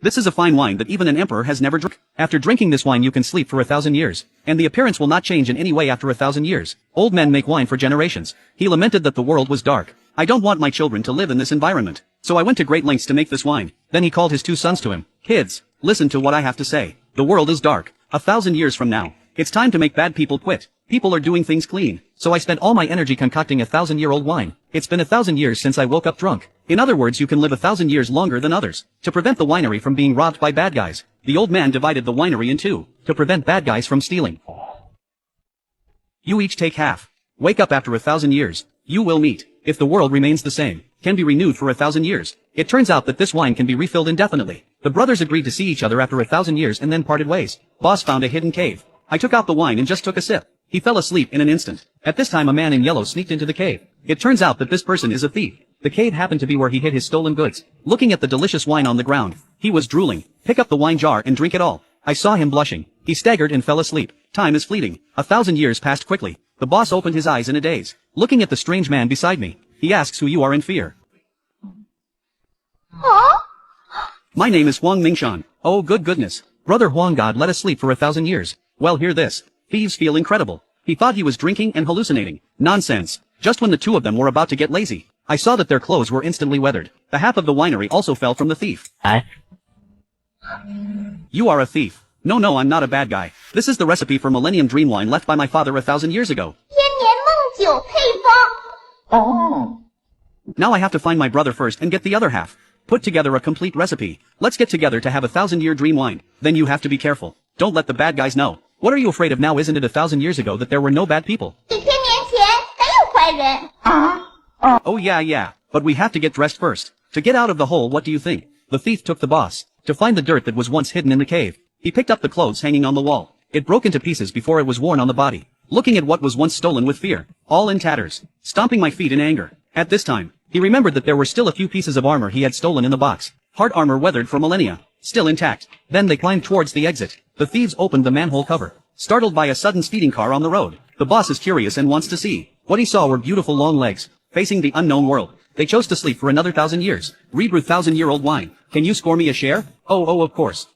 This is a fine wine that even an emperor has never drunk. After drinking this wine you can sleep for 1,000 years, and the appearance will not change in any way after 1,000 years. Old men make wine for generations. He lamented that the world was dark. I don't want my children to live in this environment. So I went to great lengths to make this wine. Then he called his 2 sons to him. Kids, listen to what I have to say. The world is dark. 1,000 years from now, it's time to make bad people quit. People are doing things clean. So I spent all my energy concocting 1,000-year-old wine. It's been 1,000 years since I woke up drunk. In other words, you can live 1,000 years longer than others. To prevent the winery from being robbed by bad guys, the old man divided the winery in 2, to prevent bad guys from stealing. You each take half. Wake up after 1,000 years. You will meet. If the world remains the same, can be renewed for 1,000 years. It turns out that this wine can be refilled indefinitely. The brothers agreed to see each other after 1,000 years and then parted ways. Boss found a hidden cave. I took out the wine and just took a sip. He fell asleep in an instant. At this time a man in yellow sneaked into the cave. It turns out that this person is a thief. The cave happened to be where he hid his stolen goods. Looking at the delicious wine on the ground, he was drooling. Pick up the wine jar and drink it all. I saw him blushing. He staggered and fell asleep. Time is fleeting. 1,000 years passed quickly. The boss opened his eyes in a daze. Looking at the strange man beside me, he asks who you are in fear. Huh? My name is Huang Mingshan. Oh good goodness. Brother Huang, God let us sleep for 1,000 years. Well, hear this. Thieves feel incredible. He thought he was drinking and hallucinating. Nonsense. Just when the 2 of them were about to get lazy, I saw that their clothes were instantly weathered. The half of the winery also fell from the thief. You are a thief. No, I'm not a bad guy. This is the recipe for Millennium Dream Wine left by my father 1,000 years ago. 千年梦酒配方。哦。Now I have to find my brother first and get the other half. Put together a complete recipe. Let's get together to have 1,000-year dream wine. Then you have to be careful. Don't let the bad guys know. What are you afraid of now? Isn't it 1,000 years ago that there were no bad people? 1000年前还有坏人。Oh yeah. But we have to get dressed first. To get out of the hole, what do you think? The thief took the boss. To find the dirt that was once hidden in the cave, he picked up the clothes hanging on the wall. It broke into pieces before it was worn on the body. Looking at what was once stolen with fear, all in tatters, stomping my feet in anger. At this time, he remembered that there were still a few pieces of armor he had stolen in the box. Hard armor weathered for millennia, still intact. Then they climbed towards the exit. The thieves opened the manhole cover. Startled by a sudden speeding car on the road, the boss is curious and wants to see. What he saw were beautiful long legs, facing the unknown world. They chose to sleep for another 1,000 years. Rebrew 1,000-year-old wine. Can you score me a share? Oh, of course.